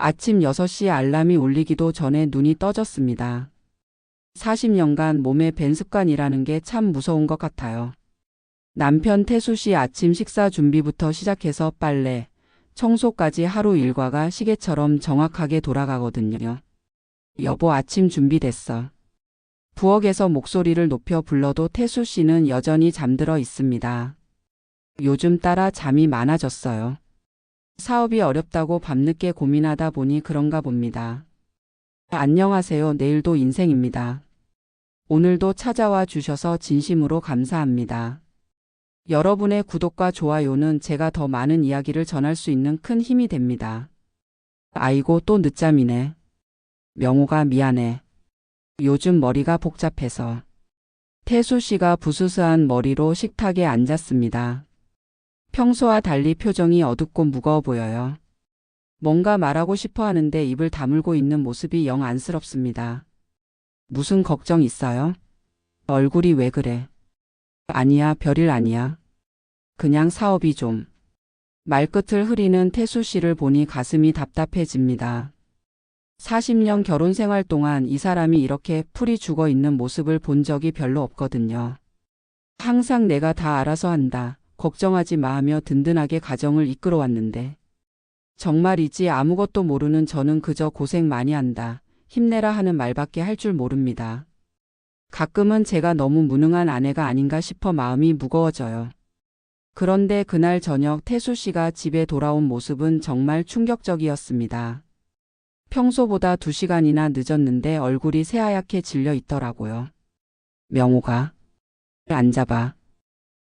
아침 6시에 알람이 울리기도 전에 눈이 떠졌습니다. 40년간 몸에 밴 습관이라는 게 참 무서운 것 같아요. 남편 태수 씨 아침 식사 준비부터 시작해서 빨래, 청소까지 하루 일과가 시계처럼 정확하게 돌아가거든요. 여보, 아침 준비됐어. 부엌에서 목소리를 높여 불러도 태수 씨는 여전히 잠들어 있습니다. 요즘 따라 잠이 많아졌어요. 사업이 어렵다고 밤늦게 고민하다 보니 그런가 봅니다. 안녕하세요. 내일도 인생입니다. 오늘도 찾아와 주셔서 진심으로 감사합니다. 여러분의 구독과 좋아요는 제가 더 많은 이야기를 전할 수 있는 큰 힘이 됩니다. 아이고, 또 늦잠이네. 명호가 미안해. 요즘 머리가 복잡해서. 태수 씨가 부스스한 머리로 식탁에 앉았습니다. 평소와 달리 표정이 어둡고 무거워 보여요. 뭔가 말하고 싶어 하는데 입을 다물고 있는 모습이 영 안쓰럽습니다. 무슨 걱정 있어요? 얼굴이 왜 그래? 아니야, 별일 아니야. 그냥 사업이 좀. 말끝을 흐리는 태수 씨를 보니 가슴이 답답해집니다. 40년 결혼 생활 동안 이 사람이 이렇게 풀이 죽어 있는 모습을 본 적이 별로 없거든요. 항상 내가 다 알아서 한다, 걱정하지 마 하며 든든하게 가정을 이끌어왔는데. 정말이지 아무것도 모르는 저는 그저 고생 많이 한다, 힘내라 하는 말밖에 할 줄 모릅니다. 가끔은 제가 너무 무능한 아내가 아닌가 싶어 마음이 무거워져요. 그런데 그날 저녁 태수 씨가 집에 돌아온 모습은 정말 충격적이었습니다. 평소보다 2시간이나 늦었는데 얼굴이 새하얗게 질려 있더라고요. 명호가, 앉아봐.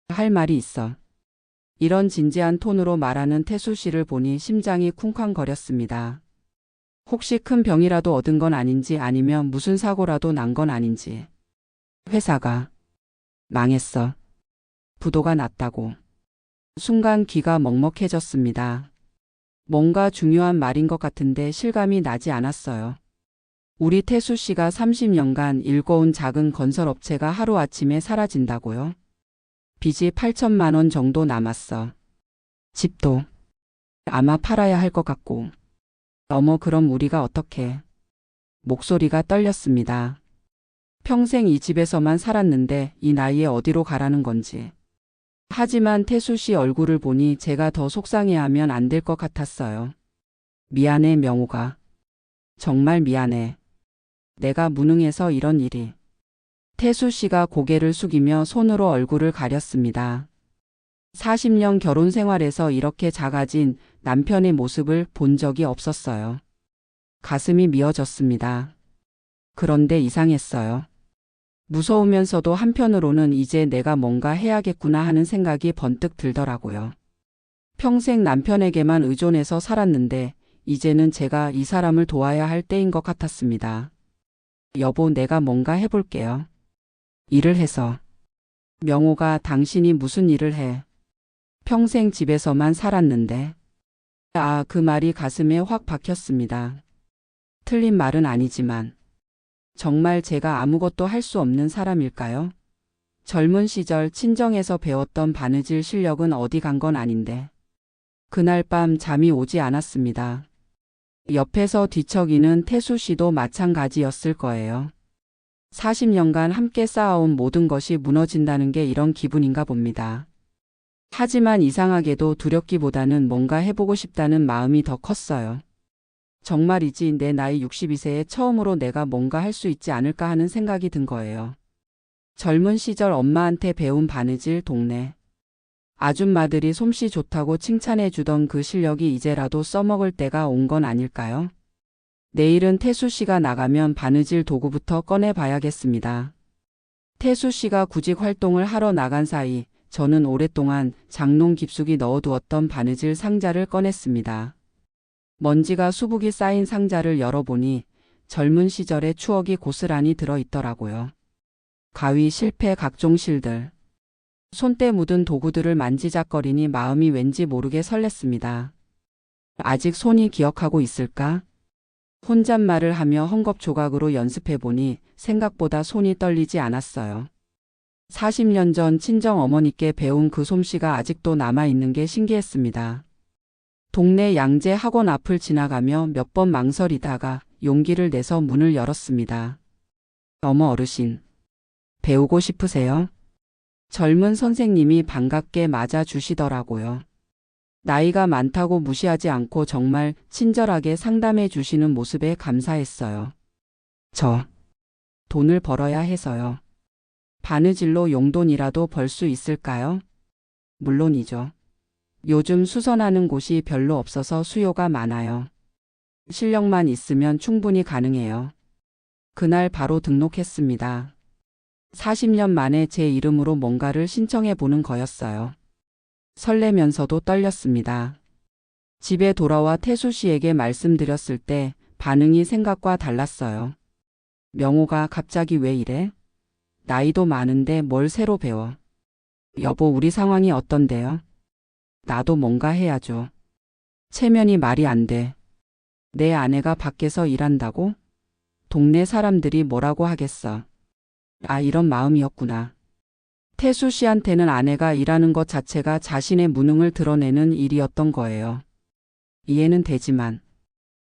할 말이 있어. 이런 진지한 톤으로 말하는 태수 씨를 보니 심장이 쿵쾅거렸습니다. 혹시 큰 병이라도 얻은 건 아닌지, 아니면 무슨 사고라도 난 건 아닌지. 회사가 망했어. 부도가 났다고. 순간 귀가 먹먹해졌습니다. 뭔가 중요한 말인 것 같은데 실감이 나지 않았어요. 우리 태수 씨가 30년간 일궈온 작은 건설업체가 하루아침에 사라진다고요? 빚이 8천만 원 정도 남았어. 집도 아마 팔아야 할 것 같고. 어머, 그럼 우리가 어떡해? 목소리가 떨렸습니다. 평생 이 집에서만 살았는데 이 나이에 어디로 가라는 건지. 하지만 태수 씨 얼굴을 보니 제가 더 속상해하면 안 될 것 같았어요. 미안해, 명호가. 정말 미안해. 내가 무능해서 이런 일이. 태수 씨가 고개를 숙이며 손으로 얼굴을 가렸습니다. 40년 결혼 생활에서 이렇게 작아진 남편의 모습을 본 적이 없었어요. 가슴이 미어졌습니다. 그런데 이상했어요. 무서우면서도 한편으로는 이제 내가 뭔가 해야겠구나 하는 생각이 번뜩 들더라고요. 평생 남편에게만 의존해서 살았는데 이제는 제가 이 사람을 도와야 할 때인 것 같았습니다. 여보, 내가 뭔가 해볼게요. 일을 해서. 명호가, 당신이 무슨 일을 해? 평생 집에서만 살았는데. 그 말이 가슴에 확 박혔습니다. 틀린 말은 아니지만 정말 제가 아무것도 할 수 없는 사람일까요? 젊은 시절 친정에서 배웠던 바느질 실력은 어디 간 건 아닌데. 그날 밤 잠이 오지 않았습니다. 옆에서 뒤척이는 태수 씨도 마찬가지였을 거예요. 40년간 함께 쌓아온 모든 것이 무너진다는 게 이런 기분인가 봅니다. 하지만 이상하게도 두렵기보다는 뭔가 해보고 싶다는 마음이 더 컸어요. 정말이지 내 나이 62세에 처음으로 내가 뭔가 할 수 있지 않을까 하는 생각이 든 거예요. 젊은 시절 엄마한테 배운 바느질, 동네 아줌마들이 솜씨 좋다고 칭찬해 주던 그 실력이 이제라도 써먹을 때가 온 건 아닐까요? 내일은 태수 씨가 나가면 바느질 도구부터 꺼내 봐야겠습니다. 태수 씨가 구직 활동을 하러 나간 사이 저는 오랫동안 장롱 깊숙이 넣어두었던 바느질 상자를 꺼냈습니다. 먼지가 수북이 쌓인 상자를 열어보니 젊은 시절의 추억이 고스란히 들어있더라고요. 가위, 실패, 각종 실들. 손때 묻은 도구들을 만지작거리니 마음이 왠지 모르게 설렜습니다. 아직 손이 기억하고 있을까? 혼잣말을 하며 헝겊조각으로 연습해보니 생각보다 손이 떨리지 않았어요. 40년 전 친정 어머니께 배운 그 솜씨가 아직도 남아있는 게 신기했습니다. 동네 양재 학원 앞을 지나가며 몇 번 망설이다가 용기를 내서 문을 열었습니다. 어머 어르신, 배우고 싶으세요? 젊은 선생님이 반갑게 맞아주시더라고요. 나이가 많다고 무시하지 않고 정말 친절하게 상담해 주시는 모습에 감사했어요. 저 돈을 벌어야 해서요. 바느질로 용돈이라도 벌 수 있을까요? 물론이죠. 요즘 수선하는 곳이 별로 없어서 수요가 많아요. 실력만 있으면 충분히 가능해요. 그날 바로 등록했습니다. 40년 만에 제 이름으로 뭔가를 신청해 보는 거였어요. 설레면서도 떨렸습니다. 집에 돌아와 태수 씨에게 말씀드렸을 때 반응이 생각과 달랐어요. 명호가 갑자기 왜 이래? 나이도 많은데 뭘 새로 배워? 여보, 우리 상황이 어떤데요? 나도 뭔가 해야죠. 체면이 말이 안 돼. 내 아내가 밖에서 일한다고? 동네 사람들이 뭐라고 하겠어. 아, 이런 마음이었구나. 태수 씨한테는 아내가 일하는 것 자체가 자신의 무능을 드러내는 일이었던 거예요. 이해는 되지만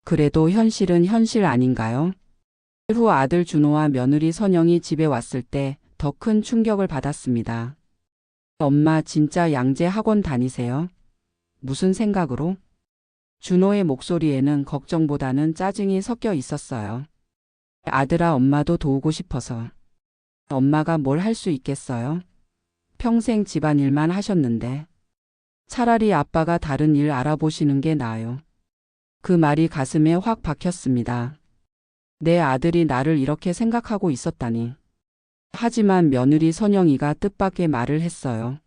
그래도 현실은 현실 아닌가요? 후 아들 준호와 며느리 선영이 집에 왔을 때 더 큰 충격을 받았습니다. 엄마 진짜 양재 학원 다니세요? 무슨 생각으로? 준호의 목소리에는 걱정보다는 짜증이 섞여 있었어요. 아들아, 엄마도 도우고 싶어서. 엄마가 뭘 할 수 있겠어요? 평생 집안일만 하셨는데. 차라리 아빠가 다른 일 알아보시는 게 나아요. 그 말이 가슴에 확 박혔습니다. 내 아들이 나를 이렇게 생각하고 있었다니. 하지만 며느리 선영이가 뜻밖의 말을 했어요.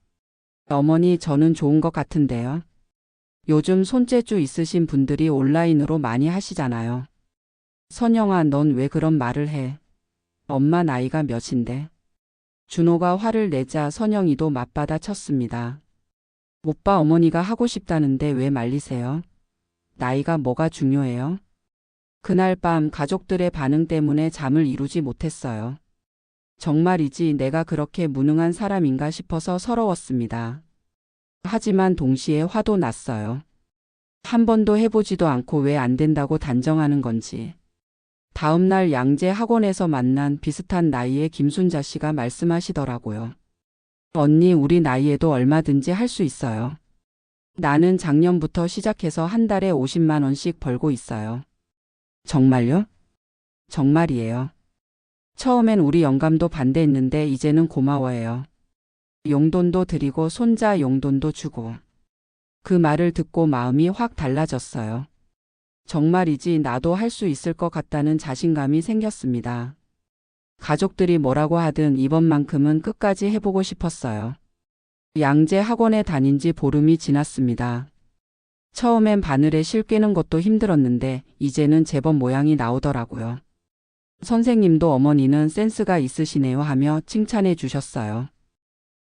어머니, 저는 좋은 것 같은데요. 요즘 손재주 있으신 분들이 온라인으로 많이 하시잖아요. 선영아, 넌 왜 그런 말을 해? 엄마 나이가 몇인데? 준호가 화를 내자 선영이도 맞받아 쳤습니다. 오빠, 어머니가 하고 싶다는데 왜 말리세요? 나이가 뭐가 중요해요? 그날 밤 가족들의 반응 때문에 잠을 이루지 못했어요. 정말이지 내가 그렇게 무능한 사람인가 싶어서 서러웠습니다. 하지만 동시에 화도 났어요. 한 번도 해보지도 않고 왜 안 된다고 단정하는 건지. 다음 날 양재 학원에서 만난 비슷한 나이의 김순자 씨가 말씀하시더라고요. 언니, 우리 나이에도 얼마든지 할 수 있어요. 나는 작년부터 시작해서 한 달에 50만 원씩 벌고 있어요. 정말요? 정말이에요. 처음엔 우리 영감도 반대했는데 이제는 고마워해요. 용돈도 드리고 손자 용돈도 주고. 그 말을 듣고 마음이 확 달라졌어요. 정말이지 나도 할 수 있을 것 같다는 자신감이 생겼습니다. 가족들이 뭐라고 하든 이번만큼은 끝까지 해보고 싶었어요. 양재 학원에 다닌 지 보름이 지났습니다. 처음엔 바늘에 실 꿰는 것도 힘들었는데 이제는 제법 모양이 나오더라고요. 선생님도 어머니는 센스가 있으시네요 하며 칭찬해 주셨어요.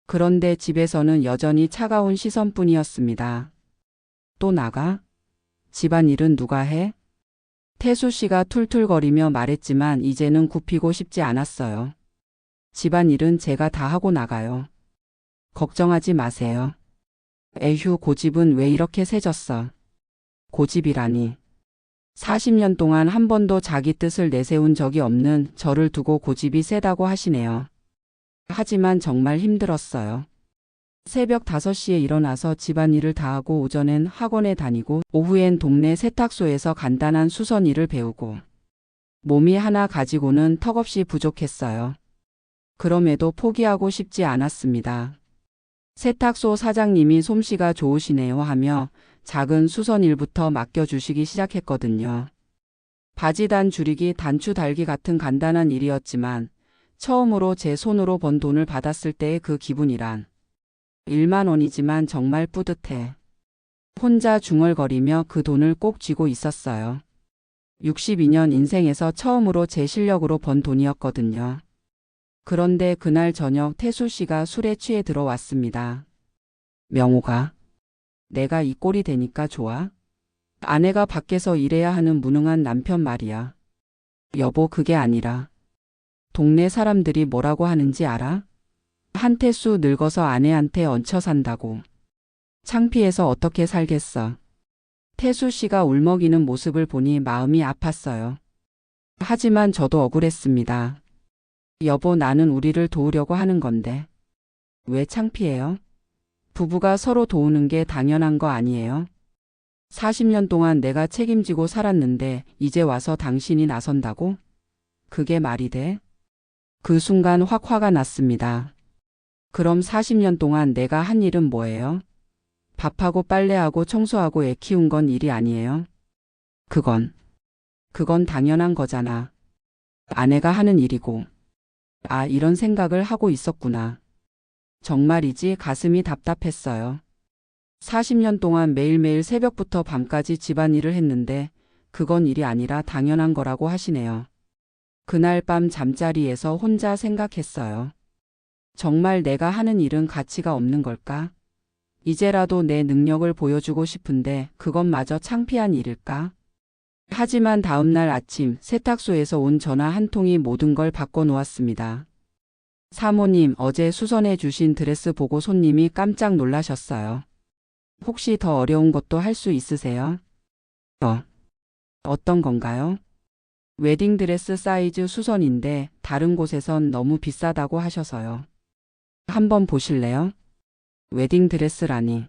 그런데 집에서는 여전히 차가운 시선뿐이었습니다. 또 나가? 집안일은 누가 해? 태수 씨가 툴툴거리며 말했지만 이제는 굽히고 싶지 않았어요. 집안일은 제가 다 하고 나가요. 걱정하지 마세요. 에휴, 고집은 왜 이렇게 세졌어? 고집이라니. 40년 동안 한 번도 자기 뜻을 내세운 적이 없는 저를 두고 고집이 세다고 하시네요. 하지만 정말 힘들었어요. 새벽 5시에 일어나서 집안일을 다 하고 오전엔 학원에 다니고 오후엔 동네 세탁소에서 간단한 수선 일을 배우고 몸이 하나 가지고는 턱없이 부족했어요. 그럼에도 포기하고 싶지 않았습니다. 세탁소 사장님이 솜씨가 좋으시네요 하며 작은 수선 일부터 맡겨주시기 시작했거든요. 바지단 줄이기, 단추 달기 같은 간단한 일이었지만 처음으로 제 손으로 번 돈을 받았을 때의 그 기분이란 1만 원이지만 정말 뿌듯해. 혼자 중얼거리며 그 돈을 꼭 쥐고 있었어요. 62년 인생에서 처음으로 제 실력으로 번 돈이었거든요. 그런데 그날 저녁 태수 씨가 술에 취해 들어왔습니다. 명호가, 내가 이 꼴이 되니까 좋아? 아내가 밖에서 일해야 하는 무능한 남편 말이야. 여보, 그게 아니라 동네 사람들이 뭐라고 하는지 알아? 한태수 늙어서 아내한테 얹혀 산다고. 창피해서 어떻게 살겠어. 태수 씨가 울먹이는 모습을 보니 마음이 아팠어요. 하지만 저도 억울했습니다. 여보, 나는 우리를 도우려고 하는 건데. 왜 창피해요? 부부가 서로 도우는 게 당연한 거 아니에요? 40년 동안 내가 책임지고 살았는데 이제 와서 당신이 나선다고? 그게 말이 돼? 그 순간 확 화가 났습니다. 그럼 40년 동안 내가 한 일은 뭐예요? 밥하고 빨래하고 청소하고 애 키운 건 일이 아니에요? 그건 당연한 거잖아. 아내가 하는 일이고. 아, 이런 생각을 하고 있었구나. 정말이지 가슴이 답답했어요. 40년 동안 매일매일 새벽부터 밤까지 집안일을 했는데 그건 일이 아니라 당연한 거라고 하시네요. 그날 밤 잠자리에서 혼자 생각했어요. 정말 내가 하는 일은 가치가 없는 걸까? 이제라도 내 능력을 보여주고 싶은데 그것마저 창피한 일일까? 하지만 다음날 아침 세탁소에서 온 전화 한 통이 모든 걸 바꿔놓았습니다. 사모님, 어제 수선해 주신 드레스 보고 손님이 깜짝 놀라셨어요. 혹시 더 어려운 것도 할 수 있으세요? 어떤 건가요? 웨딩드레스 사이즈 수선인데 다른 곳에선 너무 비싸다고 하셔서요. 한번 보실래요? 웨딩드레스라니.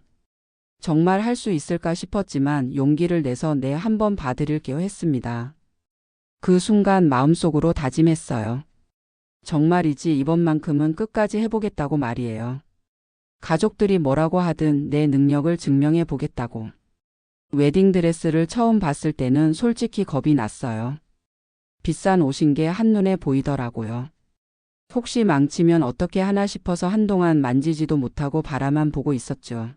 정말 할 수 있을까 싶었지만 용기를 내서 네, 한번 봐드릴게요 했습니다. 그 순간 마음속으로 다짐했어요. 정말이지 이번만큼은 끝까지 해보겠다고 말이에요. 가족들이 뭐라고 하든 내 능력을 증명해 보겠다고. 웨딩드레스를 처음 봤을 때는 솔직히 겁이 났어요. 비싼 옷인 게 한눈에 보이더라고요. 혹시 망치면 어떻게 하나 싶어서 한동안 만지지도 못하고 바라만 보고 있었죠.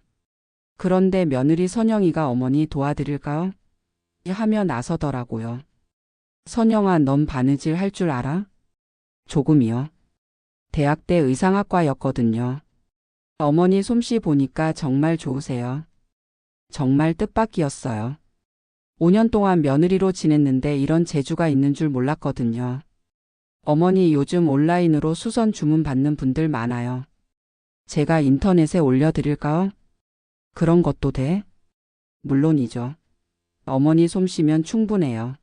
그런데 며느리 선영이가 어머니 도와드릴까요? 하며 나서더라고요. 선영아, 넌 바느질 할 줄 알아? 조금이요. 대학 때 의상학과였거든요. 어머니 솜씨 보니까 정말 좋으세요. 정말 뜻밖이었어요. 5년 동안 며느리로 지냈는데 이런 재주가 있는 줄 몰랐거든요. 어머니, 요즘 온라인으로 수선 주문 받는 분들 많아요. 제가 인터넷에 올려드릴까요? 그런 것도 돼? 물론이죠. 어머니 솜씨면 충분해요.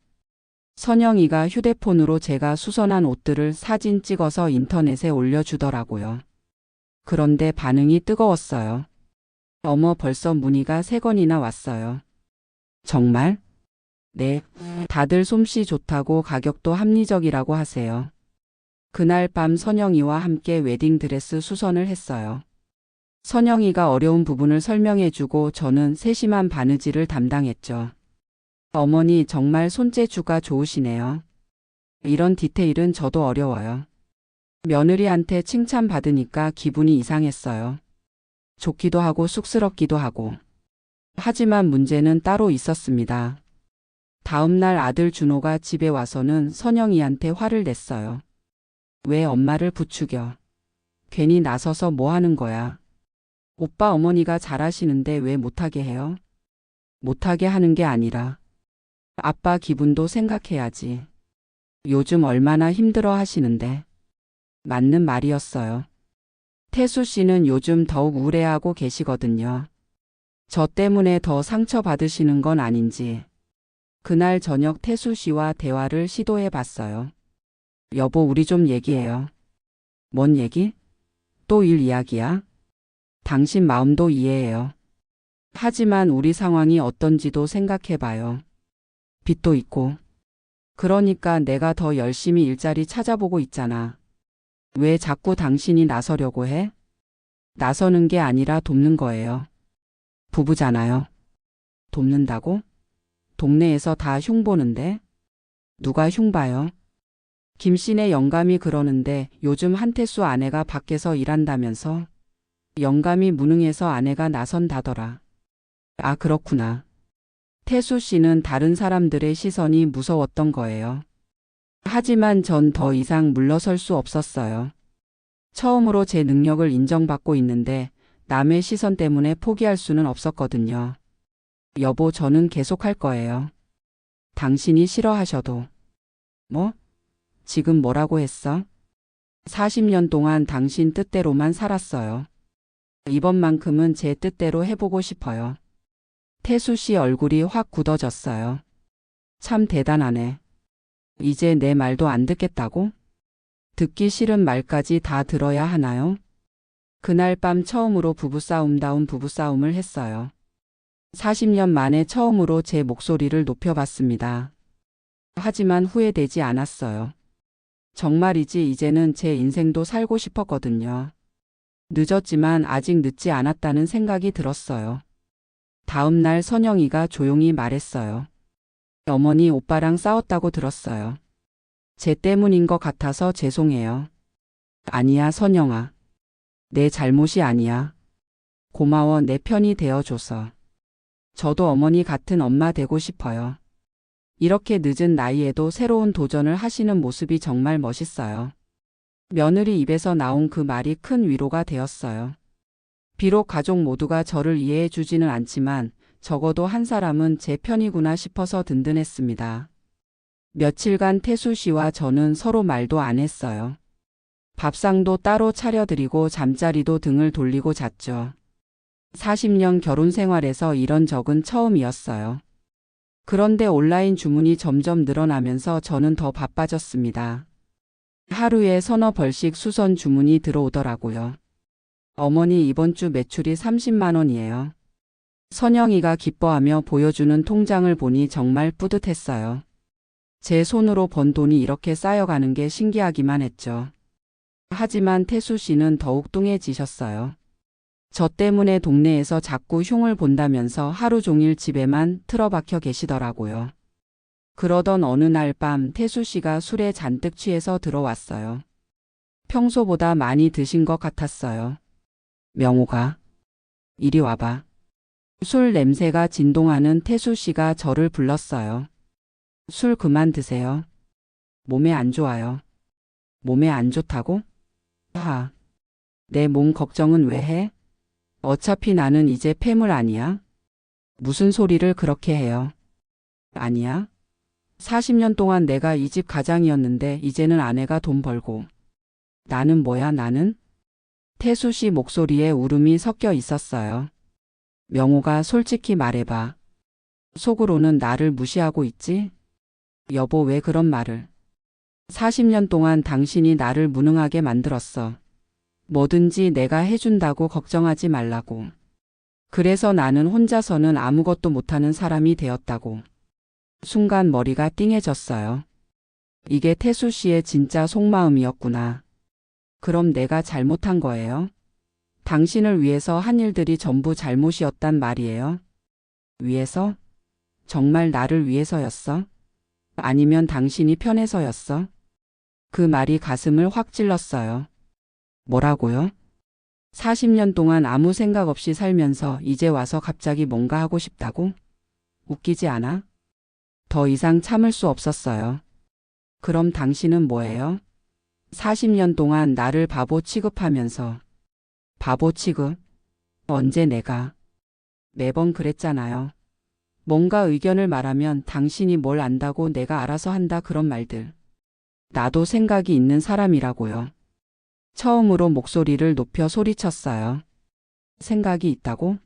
선영이가 휴대폰으로 제가 수선한 옷들을 사진 찍어서 인터넷에 올려주더라고요. 그런데 반응이 뜨거웠어요. 어머, 벌써 문의가 3건이나 왔어요. 정말? 네, 다들 솜씨 좋다고 가격도 합리적이라고 하세요. 그날 밤 선영이와 함께 웨딩드레스 수선을 했어요. 선영이가 어려운 부분을 설명해주고 저는 세심한 바느질을 담당했죠. 어머니, 정말 손재주가 좋으시네요. 이런 디테일은 저도 어려워요. 며느리한테 칭찬받으니까 기분이 이상했어요. 좋기도 하고 쑥스럽기도 하고. 하지만 문제는 따로 있었습니다. 다음 날 아들 준호가 집에 와서는 선영이한테 화를 냈어요. 왜 엄마를 부추겨? 괜히 나서서 뭐 하는 거야? 오빠, 어머니가 잘하시는데 왜 못하게 해요? 못하게 하는 게 아니라 아빠 기분도 생각해야지. 요즘 얼마나 힘들어 하시는데. 맞는 말이었어요. 태수 씨는 요즘 더욱 우울해하고 계시거든요. 저 때문에 더 상처받으시는 건 아닌지. 그날 저녁 태수 씨와 대화를 시도해 봤어요. 여보, 우리 좀 얘기해요. 뭔 얘기? 또 일 이야기야? 당신 마음도 이해해요. 하지만 우리 상황이 어떤지도 생각해 봐요. 빚도 있고. 그러니까 내가 더 열심히 일자리 찾아보고 있잖아. 왜 자꾸 당신이 나서려고 해? 나서는 게 아니라 돕는 거예요. 부부잖아요. 돕는다고? 동네에서 다 흉보는데? 누가 흉봐요? 김씨네 영감이 그러는데 요즘 한태수 아내가 밖에서 일한다면서? 영감이 무능해서 아내가 나선다더라. 아, 그렇구나. 태수 씨는 다른 사람들의 시선이 무서웠던 거예요. 하지만 전 더 이상 물러설 수 없었어요. 처음으로 제 능력을 인정받고 있는데 남의 시선 때문에 포기할 수는 없었거든요. 여보, 저는 계속할 거예요. 당신이 싫어하셔도. 뭐? 지금 뭐라고 했어? 40년 동안 당신 뜻대로만 살았어요. 이번만큼은 제 뜻대로 해보고 싶어요. 태수 씨 얼굴이 확 굳어졌어요. 참 대단하네. 이제 내 말도 안 듣겠다고? 듣기 싫은 말까지 다 들어야 하나요? 그날 밤 처음으로 부부싸움다운 부부싸움을 했어요. 40년 만에 처음으로 제 목소리를 높여봤습니다. 하지만 후회되지 않았어요. 정말이지 이제는 제 인생도 살고 싶었거든요. 늦었지만 아직 늦지 않았다는 생각이 들었어요. 다음 날 선영이가 조용히 말했어요. 어머니 오빠랑 싸웠다고 들었어요. 쟤 때문인 것 같아서 죄송해요. 아니야 선영아. 내 잘못이 아니야. 고마워 내 편이 되어줘서. 저도 어머니 같은 엄마 되고 싶어요. 이렇게 늦은 나이에도 새로운 도전을 하시는 모습이 정말 멋있어요. 며느리 입에서 나온 그 말이 큰 위로가 되었어요. 비록 가족 모두가 저를 이해해 주지는 않지만 적어도 한 사람은 제 편이구나 싶어서 든든했습니다. 며칠간 태수 씨와 저는 서로 말도 안 했어요. 밥상도 따로 차려드리고 잠자리도 등을 돌리고 잤죠. 40년 결혼 생활에서 이런 적은 처음이었어요. 그런데 온라인 주문이 점점 늘어나면서 저는 더 바빠졌습니다. 하루에 서너 벌씩 수선 주문이 들어오더라고요. 어머니 이번 주 매출이 30만 원이에요. 선영이가 기뻐하며 보여주는 통장을 보니 정말 뿌듯했어요. 제 손으로 번 돈이 이렇게 쌓여가는 게 신기하기만 했죠. 하지만 태수 씨는 더욱 뚱해지셨어요. 저 때문에 동네에서 자꾸 흉을 본다면서 하루 종일 집에만 틀어박혀 계시더라고요. 그러던 어느 날 밤 태수 씨가 술에 잔뜩 취해서 들어왔어요. 평소보다 많이 드신 것 같았어요. 명호가, 이리 와봐. 술 냄새가 진동하는 태수 씨가 저를 불렀어요. 술 그만 드세요. 몸에 안 좋아요. 몸에 안 좋다고? 하. 내 몸 걱정은 왜 해? 어차피 나는 이제 폐물 아니야? 무슨 소리를 그렇게 해요? 아니야. 40년 동안 내가 이 집 가장이었는데 이제는 아내가 돈 벌고. 나는 뭐야 나는? 태수 씨 목소리에 울음이 섞여 있었어요. 명호가 솔직히 말해봐. 속으로는 나를 무시하고 있지? 여보 왜 그런 말을. 40년 동안 당신이 나를 무능하게 만들었어. 뭐든지 내가 해준다고 걱정하지 말라고. 그래서 나는 혼자서는 아무것도 못하는 사람이 되었다고. 순간 머리가 띵해졌어요. 이게 태수 씨의 진짜 속마음이었구나. 그럼 내가 잘못한 거예요? 당신을 위해서 한 일들이 전부 잘못이었단 말이에요? 위해서? 정말 나를 위해서였어? 아니면 당신이 편해서였어? 그 말이 가슴을 확 찔렀어요. 뭐라고요? 40년 동안 아무 생각 없이 살면서 이제 와서 갑자기 뭔가 하고 싶다고? 웃기지 않아? 더 이상 참을 수 없었어요. 그럼 당신은 뭐예요? 40년 동안 나를 바보 취급하면서. 바보 취급? 언제 내가? 매번 그랬잖아요. 뭔가 의견을 말하면 당신이 뭘 안다고 내가 알아서 한다 그런 말들. 나도 생각이 있는 사람이라고요. 처음으로 목소리를 높여 소리쳤어요. 생각이 있다고?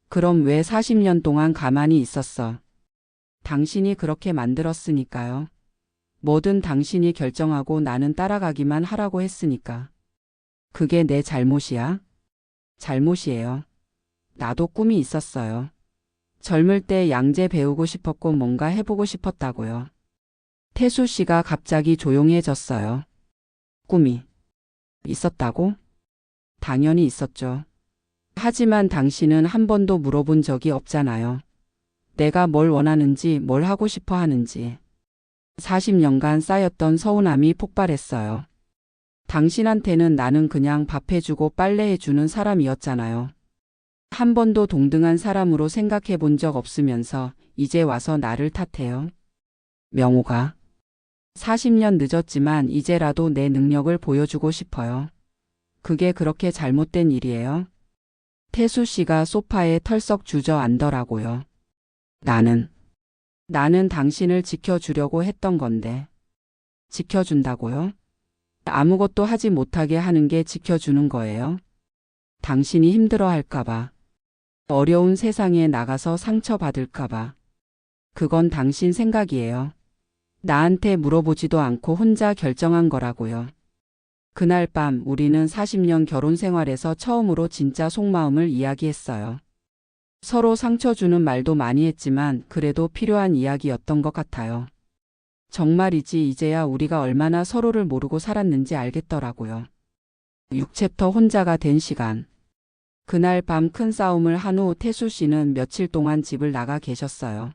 그럼 왜 40년 동안 가만히 있었어? 당신이 그렇게 만들었으니까요. 뭐든 당신이 결정하고 나는 따라가기만 하라고 했으니까. 그게 내 잘못이야? 잘못이에요. 나도 꿈이 있었어요. 젊을 때 양재 배우고 싶었고 뭔가 해보고 싶었다고요. 태수 씨가 갑자기 조용해졌어요. 꿈이 있었다고? 당연히 있었죠. 하지만 당신은 한 번도 물어본 적이 없잖아요. 내가 뭘 원하는지 뭘 하고 싶어 하는지. 40년간 쌓였던 서운함이 폭발했어요. 당신한테는 나는 그냥 밥 해주고 빨래 해주는 사람이었잖아요. 한 번도 동등한 사람으로 생각해 본 적 없으면서 이제 와서 나를 탓해요. 명호가 40년 늦었지만 이제라도 내 능력을 보여주고 싶어요. 그게 그렇게 잘못된 일이에요? 태수 씨가 소파에 털썩 주저앉더라고요. 나는 당신을 지켜주려고 했던 건데. 지켜준다고요? 아무것도 하지 못하게 하는 게 지켜주는 거예요? 당신이 힘들어 할까봐. 어려운 세상에 나가서 상처받을까봐. 그건 당신 생각이에요. 나한테 물어보지도 않고 혼자 결정한 거라고요. 그날 밤 우리는 40년 결혼 생활에서 처음으로 진짜 속마음을 이야기했어요. 서로 상처 주는 말도 많이 했지만 그래도 필요한 이야기였던 것 같아요. 정말이지 이제야 우리가 얼마나 서로를 모르고 살았는지 알겠더라고요. 6챕터 혼자가 된 시간. 그날 밤 큰 싸움을 한 후 태수 씨는 며칠 동안 집을 나가 계셨어요.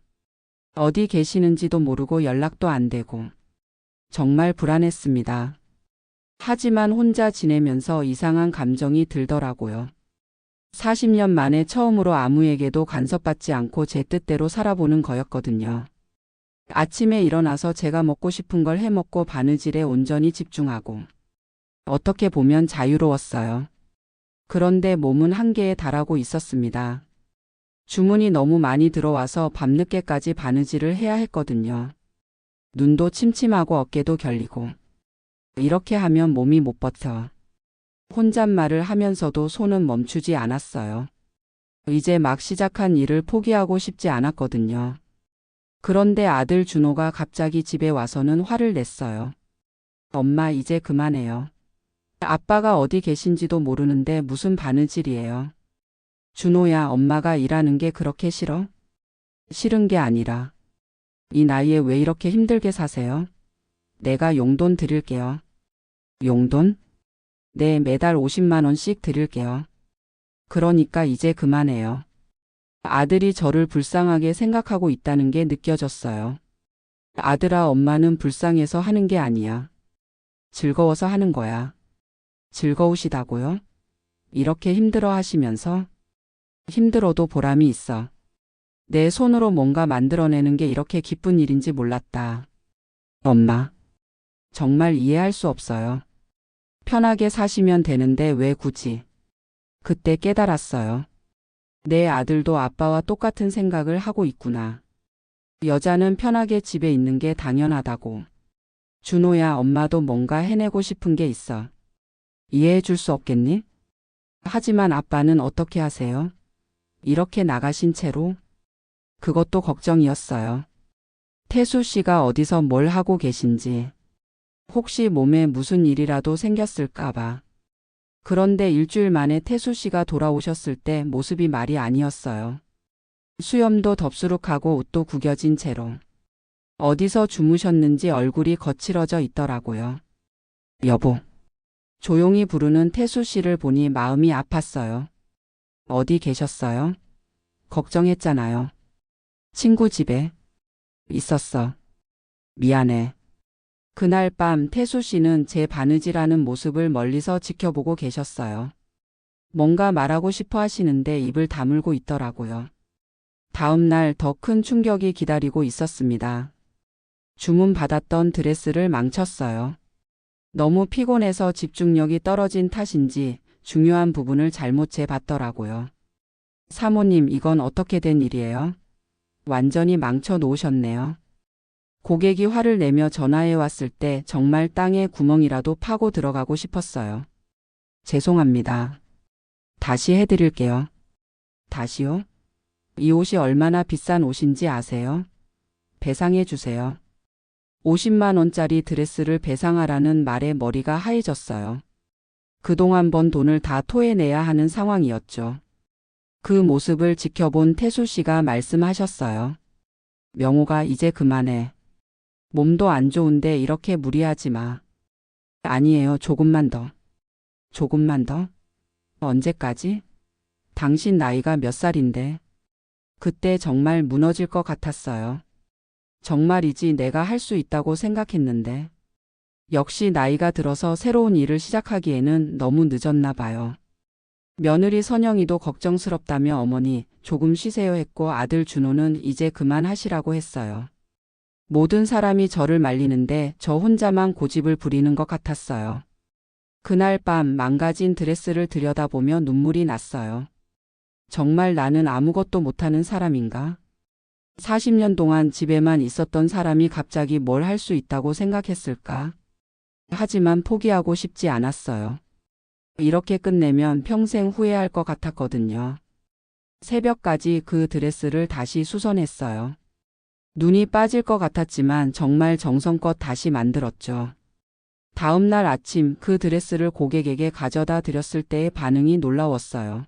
어디 계시는지도 모르고 연락도 안 되고. 정말 불안했습니다. 하지만 혼자 지내면서 이상한 감정이 들더라고요. 40년 만에 처음으로 아무에게도 간섭받지 않고 제 뜻대로 살아보는 거였거든요. 아침에 일어나서 제가 먹고 싶은 걸 해먹고 바느질에 온전히 집중하고. 어떻게 보면 자유로웠어요. 그런데 몸은 한계에 달하고 있었습니다. 주문이 너무 많이 들어와서 밤늦게까지 바느질을 해야 했거든요. 눈도 침침하고 어깨도 결리고. 이렇게 하면 몸이 못 버텨. 혼잣말을 하면서도 손은 멈추지 않았어요. 이제 막 시작한 일을 포기하고 싶지 않았거든요. 그런데 아들 준호가 갑자기 집에 와서는 화를 냈어요. 엄마 이제 그만해요. 아빠가 어디 계신지도 모르는데 무슨 바느질이에요. 준호야, 엄마가 일하는 게 그렇게 싫어? 싫은 게 아니라 이 나이에 왜 이렇게 힘들게 사세요? 내가 용돈 드릴게요. 용돈? 네, 매달 50만 원씩 드릴게요. 그러니까 이제 그만해요. 아들이 저를 불쌍하게 생각하고 있다는 게 느껴졌어요. 아들아, 엄마는 불쌍해서 하는 게 아니야. 즐거워서 하는 거야. 즐거우시다고요? 이렇게 힘들어 하시면서? 힘들어도 보람이 있어. 내 손으로 뭔가 만들어내는 게 이렇게 기쁜 일인지 몰랐다. 엄마. 정말 이해할 수 없어요. 편하게 사시면 되는데 왜 굳이. 그때 깨달았어요. 내 아들도 아빠와 똑같은 생각을 하고 있구나. 여자는 편하게 집에 있는 게 당연하다고. 준호야, 엄마도 뭔가 해내고 싶은 게 있어. 이해해 줄 수 없겠니? 하지만 아빠는 어떻게 하세요? 이렇게 나가신 채로? 그것도 걱정이었어요. 태수 씨가 어디서 뭘 하고 계신지. 혹시 몸에 무슨 일이라도 생겼을까봐. 그런데 일주일 만에 태수 씨가 돌아오셨을 때 모습이 말이 아니었어요. 수염도 덥수룩하고 옷도 구겨진 채로. 어디서 주무셨는지 얼굴이 거칠어져 있더라고요. 여보. 조용히 부르는 태수 씨를 보니 마음이 아팠어요. 어디 계셨어요? 걱정했잖아요. 친구 집에 있었어. 미안해. 그날 밤 태수 씨는 제 바느질하는 모습을 멀리서 지켜보고 계셨어요. 뭔가 말하고 싶어 하시는데 입을 다물고 있더라고요. 다음 날 더 큰 충격이 기다리고 있었습니다. 주문 받았던 드레스를 망쳤어요. 너무 피곤해서 집중력이 떨어진 탓인지 중요한 부분을 잘못 재봤더라고요. 사모님, 이건 어떻게 된 일이에요? 완전히 망쳐 놓으셨네요. 고객이 화를 내며 전화해 왔을 때 정말 땅에 구멍이라도 파고 들어가고 싶었어요. 죄송합니다. 다시 해드릴게요. 다시요? 이 옷이 얼마나 비싼 옷인지 아세요? 배상해 주세요. 50만 원짜리 드레스를 배상하라는 말에 머리가 하얘졌어요. 그동안 번 돈을 다 토해내야 하는 상황이었죠. 그 모습을 지켜본 태수 씨가 말씀하셨어요. 명호가 이제 그만해. 몸도 안 좋은데 이렇게 무리하지 마. 아니에요. 조금만 더. 조금만 더? 언제까지? 당신 나이가 몇 살인데? 그때 정말 무너질 것 같았어요. 정말이지 내가 할 수 있다고 생각했는데. 역시 나이가 들어서 새로운 일을 시작하기에는 너무 늦었나 봐요. 며느리 선영이도 걱정스럽다며 어머니 조금 쉬세요 했고 아들 준호는 이제 그만하시라고 했어요. 모든 사람이 저를 말리는데 저 혼자만 고집을 부리는 것 같았어요. 그날 밤 망가진 드레스를 들여다보며 눈물이 났어요. 정말 나는 아무것도 못하는 사람인가? 40년 동안 집에만 있었던 사람이 갑자기 뭘 할 수 있다고 생각했을까? 하지만 포기하고 싶지 않았어요. 이렇게 끝내면 평생 후회할 것 같았거든요. 새벽까지 그 드레스를 다시 수선했어요. 눈이 빠질 것 같았지만 정말 정성껏 다시 만들었죠. 다음 날 아침 그 드레스를 고객에게 가져다 드렸을 때의 반응이 놀라웠어요.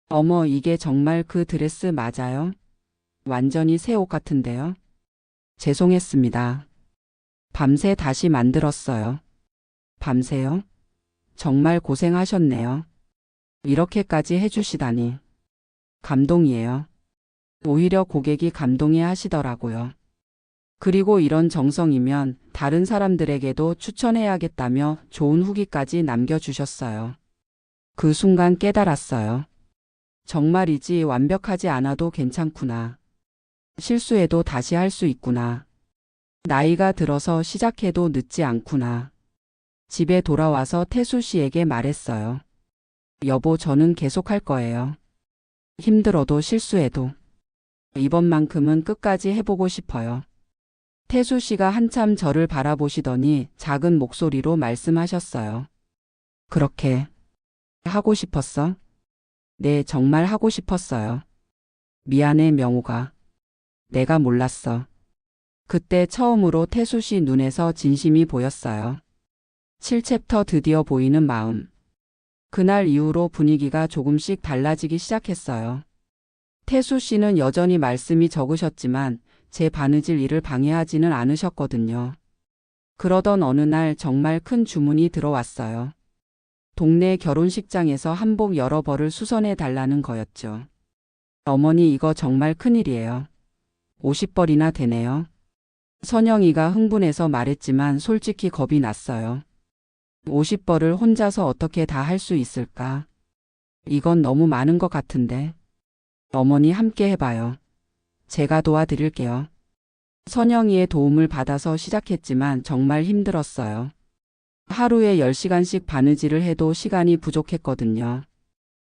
어머, 이게 정말 그 드레스 맞아요? 완전히 새 옷 같은데요? 죄송했습니다. 밤새 다시 만들었어요. 밤새요? 정말 고생하셨네요. 이렇게까지 해주시다니. 감동이에요. 오히려 고객이 감동해 하시더라고요. 그리고 이런 정성이면 다른 사람들에게도 추천해야겠다며 좋은 후기까지 남겨주셨어요. 그 순간 깨달았어요. 정말이지 완벽하지 않아도 괜찮구나. 실수해도 다시 할 수 있구나. 나이가 들어서 시작해도 늦지 않구나. 집에 돌아와서 태수 씨에게 말했어요. 여보, 저는 계속할 거예요. 힘들어도 실수해도. 이번만큼은 끝까지 해보고 싶어요. 태수 씨가 한참 저를 바라보시더니 작은 목소리로 말씀하셨어요. 그렇게 하고 싶었어? 네, 정말 하고 싶었어요. 미안해, 명호가. 내가 몰랐어. 그때 처음으로 태수 씨 눈에서 진심이 보였어요. 7챕터 드디어 보이는 마음. 그날 이후로 분위기가 조금씩 달라지기 시작했어요. 태수 씨는 여전히 말씀이 적으셨지만 제 바느질 일을 방해하지는 않으셨거든요. 그러던 어느 날 정말 큰 주문이 들어왔어요. 동네 결혼식장에서 한복 여러 벌을 수선해 달라는 거였죠. 어머니, 이거 정말 큰일이에요. 50벌이나 되네요. 선영이가 흥분해서 말했지만 솔직히 겁이 났어요. 50벌을 혼자서 어떻게 다 할 수 있을까? 이건 너무 많은 것 같은데. 어머니, 함께 해봐요. 제가 도와드릴게요. 선영이의 도움을 받아서 시작했지만 정말 힘들었어요. 하루에 10시간씩 바느질을 해도 시간이 부족했거든요.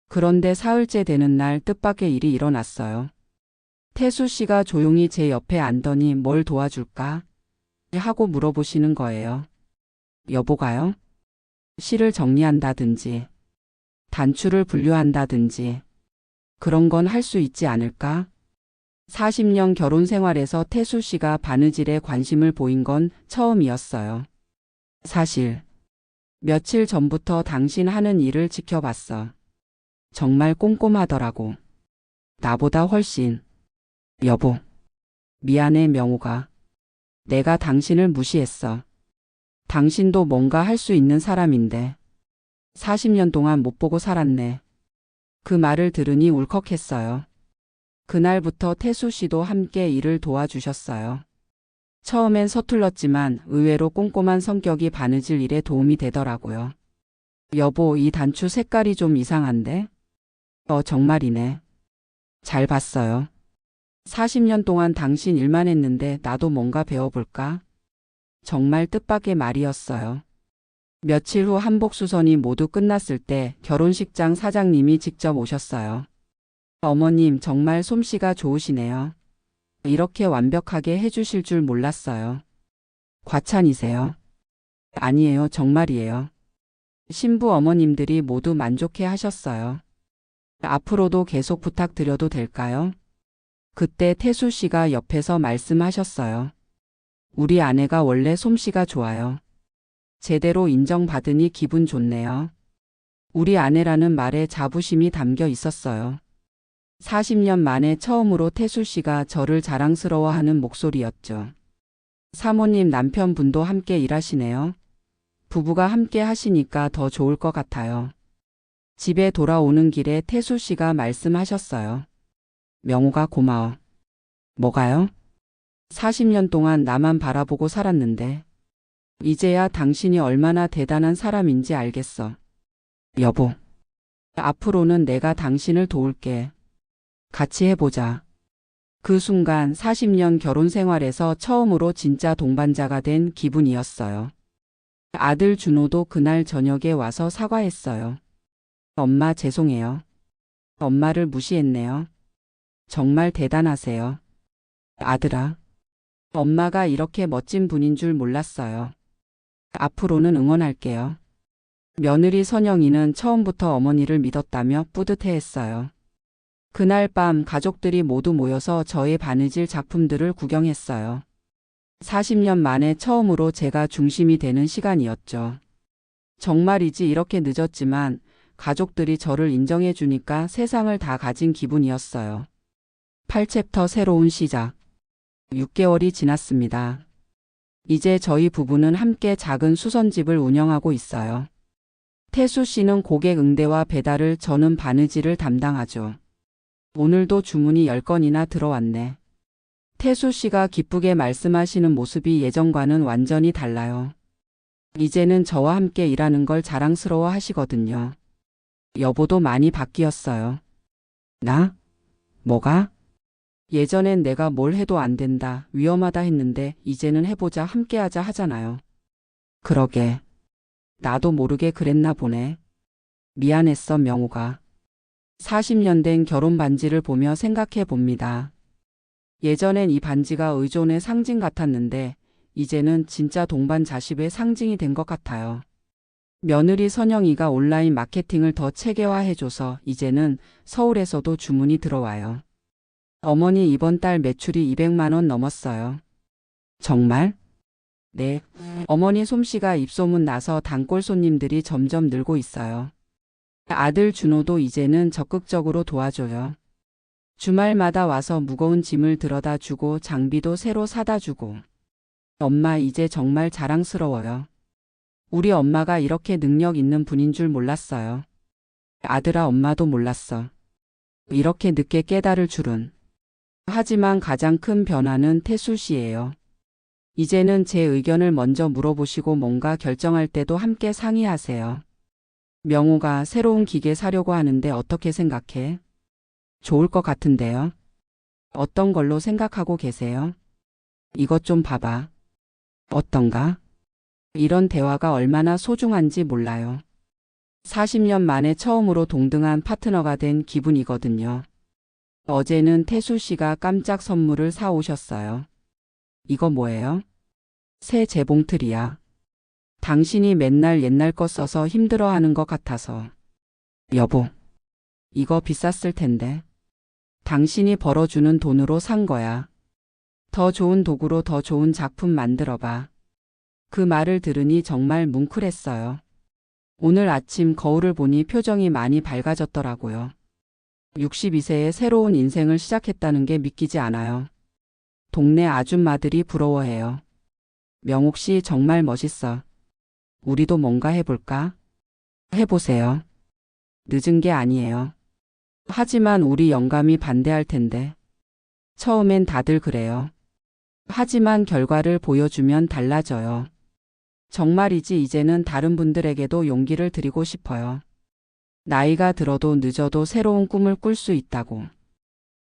그런데 사흘째 되는 날 뜻밖의 일이 일어났어요. 태수 씨가 조용히 제 옆에 앉더니 뭘 도와줄까? 하고 물어보시는 거예요. 여보가요? 실을 정리한다든지, 단추를 분류한다든지, 그런 건 할 수 있지 않을까? 40년 결혼 생활에서 태수 씨가 바느질에 관심을 보인 건 처음이었어요. 사실, 며칠 전부터 당신 하는 일을 지켜봤어. 정말 꼼꼼하더라고. 나보다 훨씬. 여보, 미안해, 명호가. 내가 당신을 무시했어. 당신도 뭔가 할 수 있는 사람인데. 40년 동안 못 보고 살았네. 그 말을 들으니 울컥했어요. 그날부터 태수 씨도 함께 일을 도와주셨어요. 처음엔 서툴렀지만 의외로 꼼꼼한 성격이 바느질 일에 도움이 되더라고요. 여보, 이 단추 색깔이 좀 이상한데? 정말이네. 잘 봤어요. 40년 동안 당신 일만 했는데 나도 뭔가 배워볼까? 정말 뜻밖의 말이었어요. 며칠 후 한복 수선이 모두 끝났을 때 결혼식장 사장님이 직접 오셨어요. 어머님, 정말 솜씨가 좋으시네요. 이렇게 완벽하게 해주실 줄 몰랐어요. 과찬이세요? 아니에요, 정말이에요. 신부 어머님들이 모두 만족해 하셨어요. 앞으로도 계속 부탁드려도 될까요? 그때 태수 씨가 옆에서 말씀하셨어요. 우리 아내가 원래 솜씨가 좋아요. 제대로 인정받으니 기분 좋네요. 우리 아내라는 말에 자부심이 담겨 있었어요. 40년 만에 처음으로 태수 씨가 저를 자랑스러워하는 목소리였죠. 사모님, 남편분도 함께 일하시네요. 부부가 함께 하시니까 더 좋을 것 같아요. 집에 돌아오는 길에 태수 씨가 말씀하셨어요. 명호가 고마워. 뭐가요? 40년 동안 나만 바라보고 살았는데 이제야 당신이 얼마나 대단한 사람인지 알겠어. 여보, 앞으로는 내가 당신을 도울게. 같이 해보자. 그 순간 40년 결혼 생활에서 처음으로 진짜 동반자가 된 기분이었어요. 아들 준호도 그날 저녁에 와서 사과했어요. 엄마, 죄송해요. 엄마를 무시했네요. 정말 대단하세요. 아들아, 엄마가 이렇게 멋진 분인 줄 몰랐어요. 앞으로는 응원할게요. 며느리 선영이는 처음부터 어머니를 믿었다며 뿌듯해했어요. 그날 밤 가족들이 모두 모여서 저의 바느질 작품들을 구경했어요. 40년 만에 처음으로 제가 중심이 되는 시간이었죠. 정말이지 이렇게 늦었지만 가족들이 저를 인정해 주니까 세상을 다 가진 기분이었어요. 8챕터 새로운 시작. 6개월이 지났습니다. 이제 저희 부부는 함께 작은 수선집을 운영하고 있어요. 태수 씨는 고객 응대와 배달을, 저는 바느질을 담당하죠. 오늘도 주문이 10건이나 들어왔네. 태수 씨가 기쁘게 말씀하시는 모습이 예전과는 완전히 달라요. 이제는 저와 함께 일하는 걸 자랑스러워 하시거든요. 여보도 많이 바뀌었어요. 나? 뭐가? 예전엔 내가 뭘 해도 안 된다, 위험하다 했는데 이제는 해보자, 함께하자 하잖아요. 그러게. 나도 모르게 그랬나 보네. 미안했어, 명호가. 40년 된 결혼 반지를 보며 생각해 봅니다. 예전엔 이 반지가 의존의 상징 같았는데 이제는 진짜 동반 자식의 상징이 된 것 같아요. 며느리 선영이가 온라인 마케팅을 더 체계화해줘서 이제는 서울에서도 주문이 들어와요. 어머니 이번 달 매출이 200만 원 넘었어요. 정말? 네. 어머니 솜씨가 입소문 나서 단골 손님들이 점점 늘고 있어요. 아들 준호도 이제는 적극적으로 도와줘요. 주말마다 와서 무거운 짐을 들어다 주고 장비도 새로 사다 주고. 엄마 이제 정말 자랑스러워요. 우리 엄마가 이렇게 능력 있는 분인 줄 몰랐어요. 아들아, 엄마도 몰랐어. 이렇게 늦게 깨달을 줄은. 하지만 가장 큰 변화는 태수 씨예요. 이제는 제 의견을 먼저 물어보시고 뭔가 결정할 때도 함께 상의하세요. 명호가 새로운 기계 사려고 하는데 어떻게 생각해? 좋을 것 같은데요. 어떤 걸로 생각하고 계세요? 이것 좀 봐봐. 어떤가? 이런 대화가 얼마나 소중한지 몰라요. 40년 만에 처음으로 동등한 파트너가 된 기분이거든요. 어제는 태수 씨가 깜짝 선물을 사오셨어요. 이거 뭐예요? 새 재봉틀이야. 당신이 맨날 옛날 거 써서 힘들어하는 것 같아서. 여보, 이거 비쌌을 텐데. 당신이 벌어주는 돈으로 산 거야. 더 좋은 도구로 더 좋은 작품 만들어봐. 그 말을 들으니 정말 뭉클했어요. 오늘 아침 거울을 보니 표정이 많이 밝아졌더라고요. 62세에 새로운 인생을 시작했다는 게 믿기지 않아요. 동네 아줌마들이 부러워해요. 명옥 씨 정말 멋있어. 우리도 뭔가 해볼까? 해보세요. 늦은 게 아니에요. 하지만 우리 영감이 반대할 텐데. 처음엔 다들 그래요. 하지만 결과를 보여주면 달라져요. 정말이지 이제는 다른 분들에게도 용기를 드리고 싶어요. 나이가 들어도 늦어도 새로운 꿈을 꿀 수 있다고.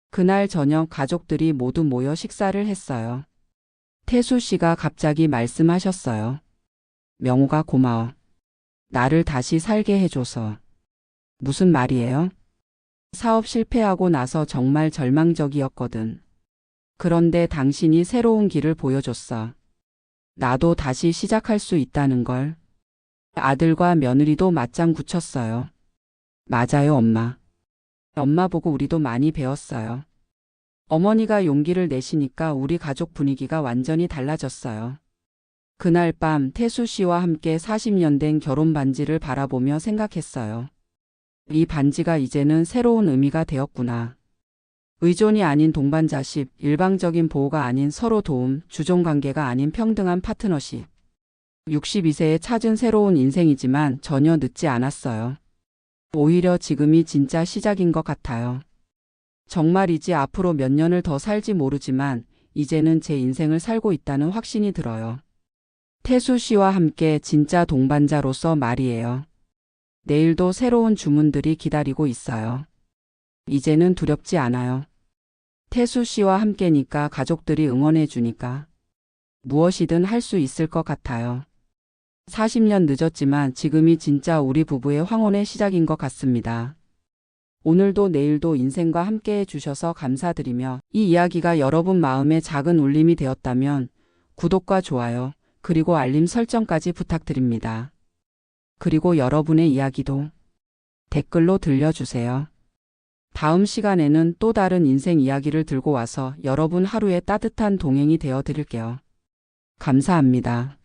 그날 저녁 가족들이 모두 모여 식사를 했어요. 태수 씨가 갑자기 말씀하셨어요. 명호가 고마워. 나를 다시 살게 해줘서. 무슨 말이에요? 사업 실패하고 나서 정말 절망적이었거든. 그런데 당신이 새로운 길을 보여줬어. 나도 다시 시작할 수 있다는 걸. 아들과 며느리도 맞장 굳혔어요. 맞아요, 엄마. 엄마 보고 우리도 많이 배웠어요. 어머니가 용기를 내시니까 우리 가족 분위기가 완전히 달라졌어요. 그날 밤 태수 씨와 함께 40년 된 결혼 반지를 바라보며 생각했어요. 이 반지가 이제는 새로운 의미가 되었구나. 의존이 아닌 동반자십, 일방적인 보호가 아닌 서로 도움, 주종관계가 아닌 평등한 파트너십. 62세에 찾은 새로운 인생이지만 전혀 늦지 않았어요. 오히려 지금이 진짜 시작인 것 같아요. 정말이지 앞으로 몇 년을 더 살지 모르지만 이제는 제 인생을 살고 있다는 확신이 들어요. 태수 씨와 함께 진짜 동반자로서 말이에요. 내일도 새로운 주문들이 기다리고 있어요. 이제는 두렵지 않아요. 태수 씨와 함께니까 가족들이 응원해 주니까 무엇이든 할 수 있을 것 같아요. 40년 늦었지만 지금이 진짜 우리 부부의 황혼의 시작인 것 같습니다. 오늘도 내일도 인생과 함께 해주셔서 감사드리며 이 이야기가 여러분 마음에 작은 울림이 되었다면 구독과 좋아요 그리고 알림 설정까지 부탁드립니다. 그리고 여러분의 이야기도 댓글로 들려주세요. 다음 시간에는 또 다른 인생 이야기를 들고 와서 여러분 하루에 따뜻한 동행이 되어 드릴게요. 감사합니다.